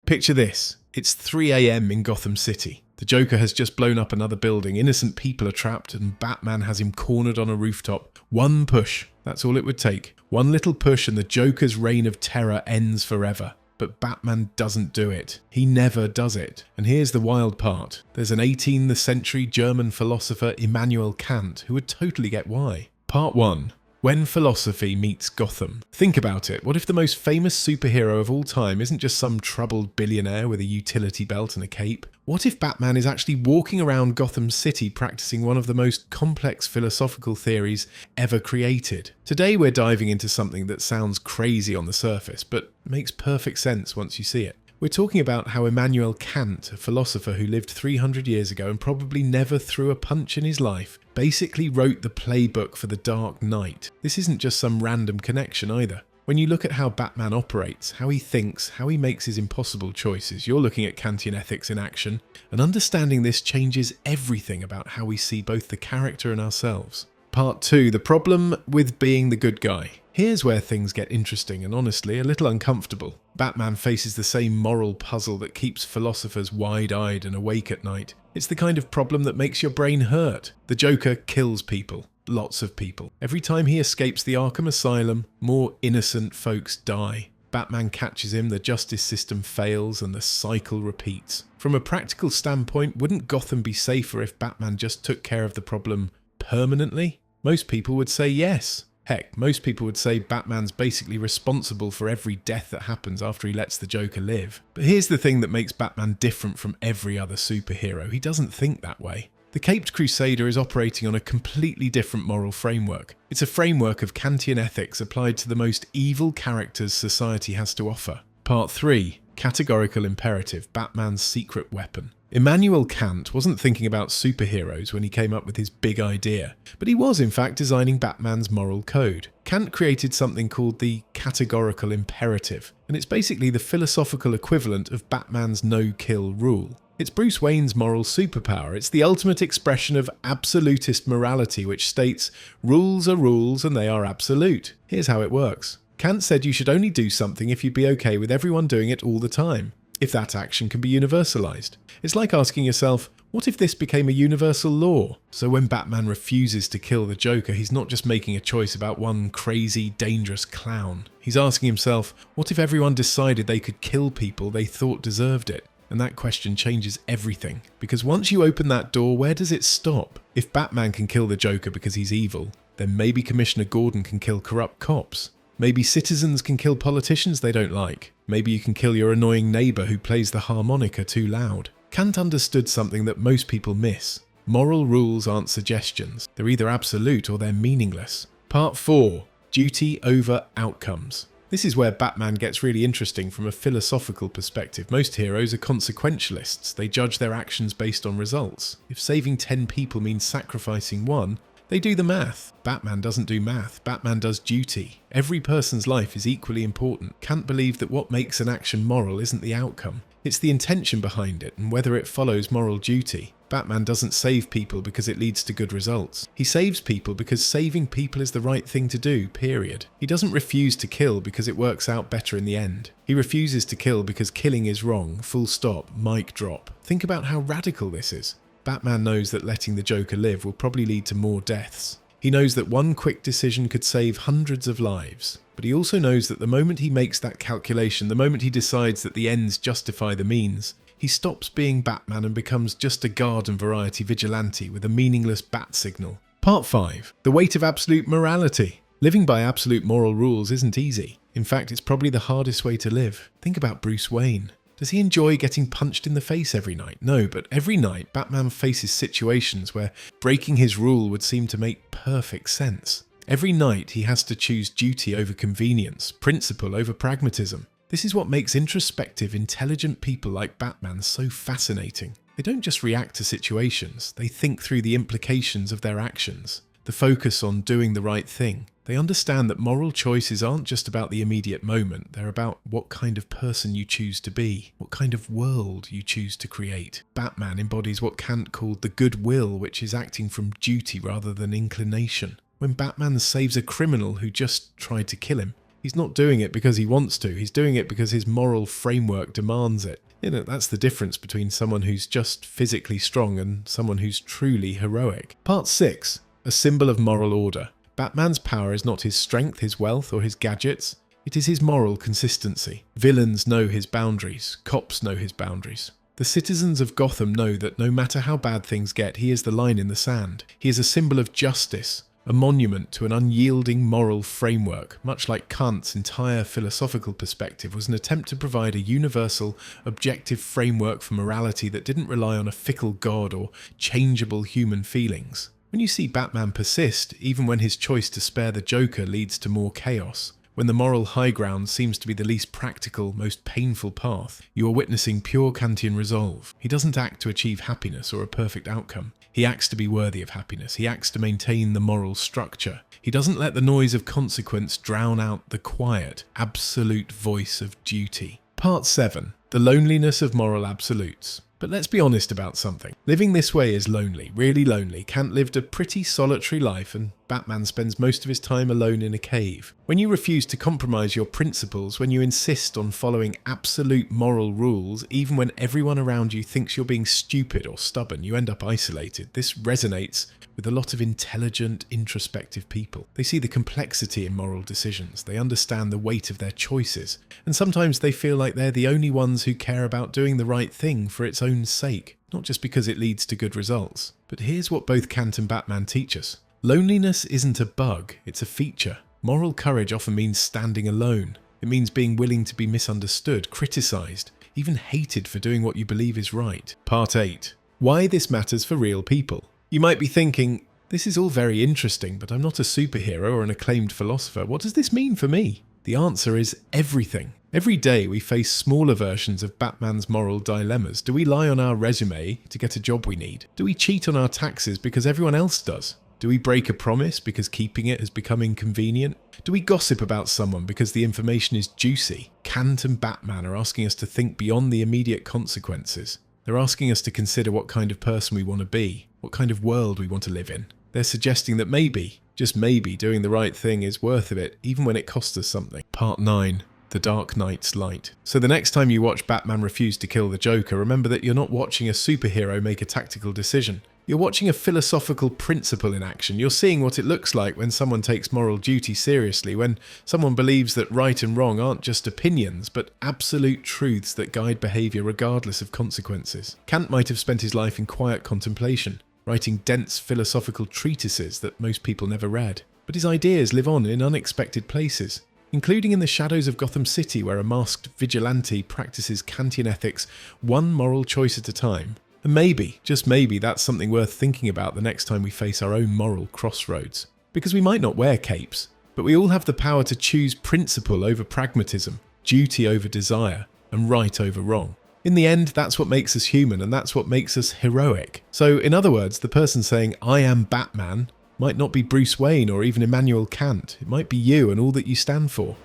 Picture this. It's 3 a.m. in Gotham City. The Joker has just blown up another building, innocent people are trapped, and Batman has him cornered on a rooftop. One push, that's all it would take. One little push and the Joker's reign of terror ends forever. But Batman doesn't do it. He never does it. And here's the wild part. There's an 18th century German philosopher, Immanuel Kant, who would totally get why. Part 1. When philosophy meets Gotham. Think about it. What if the most famous superhero of all time isn't just some troubled billionaire with a utility belt and a cape? What if Batman is actually walking around Gotham City practicing one of the most complex philosophical theories ever created? Today we're diving into something that sounds crazy on the surface, but makes perfect sense once you see it. We're talking about how Immanuel Kant, a philosopher who lived 300 years ago and probably never threw a punch in his life, basically wrote the Playbook for the Dark Knight. This isn't just some random connection either. When you look at how Batman operates, how he thinks, how he makes his impossible choices, you're looking at Kantian ethics in action, and understanding this changes everything about how we see both the character and ourselves. Part 2. The problem with being the good guy. Here's where things get interesting and honestly a little uncomfortable. Batman faces the same moral puzzle that keeps philosophers wide-eyed and awake at night. It's the kind of problem that makes your brain hurt. The Joker kills people. Lots of people. Every time he escapes the Arkham Asylum, more innocent folks die. Batman catches him, the justice system fails, and the cycle repeats. From a practical standpoint, wouldn't Gotham be safer if Batman just took care of the problem permanently? Most people would say yes. Heck, most people would say Batman's basically responsible for every death that happens after he lets the Joker live. But here's the thing that makes Batman different from every other superhero. He doesn't think that way. The Caped Crusader is operating on a completely different moral framework. It's a framework of Kantian ethics applied to the most evil characters society has to offer. Part 3. Categorical imperative, Batman's secret weapon. Immanuel Kant wasn't thinking about superheroes when he came up with his big idea, but he was in fact designing Batman's moral code. Kant created something called the Categorical imperative, and it's basically the philosophical equivalent of Batman's no-kill rule. It's Bruce Wayne's moral superpower. It's the ultimate expression of absolutist morality, which states, rules are rules and they are absolute. Here's how it works. Kant said you should only do something if you'd be okay with everyone doing it all the time, if that action can be universalized. It's like asking yourself, what if this became a universal law? So when Batman refuses to kill the Joker, he's not just making a choice about one crazy, dangerous clown. He's asking himself, what if everyone decided they could kill people they thought deserved it? And that question changes everything. Because once you open that door, where does it stop? If Batman can kill the Joker because he's evil, then maybe Commissioner Gordon can kill corrupt cops. Maybe citizens can kill politicians they don't like. Maybe you can kill your annoying neighbour who plays the harmonica too loud. Kant understood something that most people miss. Moral rules aren't suggestions. They're either absolute or they're meaningless. Part 4. Duty over outcomes. This is where Batman gets really interesting from a philosophical perspective. Most heroes are consequentialists. They judge their actions based on results. If saving 10 people means sacrificing one, they do the math. Batman doesn't do math. Batman does duty. Every person's life is equally important. Kant believed that what makes an action moral isn't the outcome. It's the intention behind it and whether it follows moral duty. Batman doesn't save people because it leads to good results. He saves people because saving people is the right thing to do, period. He doesn't refuse to kill because it works out better in the end. He refuses to kill because killing is wrong, full stop, mic drop. Think about how radical this is. Batman knows that letting the Joker live will probably lead to more deaths. He knows that one quick decision could save hundreds of lives. But he also knows that the moment he makes that calculation, the moment he decides that the ends justify the means, he stops being Batman and becomes just a garden variety vigilante with a meaningless bat signal. Part 5. The weight of absolute morality. Living by absolute moral rules isn't easy. In fact, it's probably the hardest way to live. Think about Bruce Wayne. Does he enjoy getting punched in the face every night? No, but every night Batman faces situations where breaking his rule would seem to make perfect sense. Every night he has to choose duty over convenience, principle over pragmatism. This is what makes introspective, intelligent people like Batman so fascinating. They don't just react to situations, they think through the implications of their actions. The focus on doing the right thing. They understand that moral choices aren't just about the immediate moment, they're about what kind of person you choose to be, what kind of world you choose to create. Batman embodies what Kant called the good will, which is acting from duty rather than inclination. When Batman saves a criminal who just tried to kill him, He's not doing it because he wants to. He's doing it because his moral framework demands it. That's the difference between someone who's just physically strong and someone who's truly heroic. Part 6. A symbol of moral order. Batman's power is not his strength, his wealth, or his gadgets. It is his moral consistency. Villains know his boundaries. Cops know his boundaries. The citizens of Gotham know that no matter how bad things get, he is the line in the sand. He is a symbol of justice, a monument to an unyielding moral framework, much like Kant's entire philosophical perspective was an attempt to provide a universal, objective framework for morality that didn't rely on a fickle god or changeable human feelings. When you see Batman persist, even when his choice to spare the Joker leads to more chaos, when the moral high ground seems to be the least practical, most painful path, you are witnessing pure Kantian resolve. He doesn't act to achieve happiness or a perfect outcome. He acts to be worthy of happiness. He acts to maintain the moral structure. He doesn't let the noise of consequence drown out the quiet, absolute voice of duty. Part 7. The loneliness of moral absolutes. But let's be honest about something. Living this way is lonely, really lonely. Kant lived a pretty solitary life, and Batman spends most of his time alone in a cave. When you refuse to compromise your principles, when you insist on following absolute moral rules, even when everyone around you thinks you're being stupid or stubborn, you end up isolated. This resonates with a lot of intelligent, introspective people. They see the complexity in moral decisions. They understand the weight of their choices. And sometimes they feel like they're the only ones who care about doing the right thing for its own sake, not just because it leads to good results. But here's what both Kant and Batman teach us. Loneliness isn't a bug, it's a feature. Moral courage often means standing alone. It means being willing to be misunderstood, criticised, even hated for doing what you believe is right. Part 8. Why this matters for real people. You might be thinking, this is all very interesting, but I'm not a superhero or an acclaimed philosopher. What does this mean for me? The answer is everything. Every day we face smaller versions of Batman's moral dilemmas. Do we lie on our resume to get a job we need? Do we cheat on our taxes because everyone else does? Do we break a promise because keeping it has become inconvenient? Do we gossip about someone because the information is juicy? Kant and Batman are asking us to think beyond the immediate consequences. They're asking us to consider what kind of person we want to be, what kind of world we want to live in. They're suggesting that maybe, just maybe, doing the right thing is worth it, even when it costs us something. Part 9. The Dark Knight's Light. So the next time you watch Batman refuse to kill the Joker, remember that you're not watching a superhero make a tactical decision. You're watching a philosophical principle in action. You're seeing what it looks like when someone takes moral duty seriously, when someone believes that right and wrong aren't just opinions, but absolute truths that guide behaviour regardless of consequences. Kant might have spent his life in quiet contemplation, writing dense philosophical treatises that most people never read. But his ideas live on in unexpected places, including in the shadows of Gotham City, where a masked vigilante practices Kantian ethics one moral choice at a time. And maybe, just maybe, that's something worth thinking about the next time we face our own moral crossroads. Because we might not wear capes, but we all have the power to choose principle over pragmatism, duty over desire, and right over wrong. In the end, that's what makes us human, and that's what makes us heroic. So, in other words, the person saying, "I am Batman," might not be Bruce Wayne or even Immanuel Kant. It might be you and all that you stand for.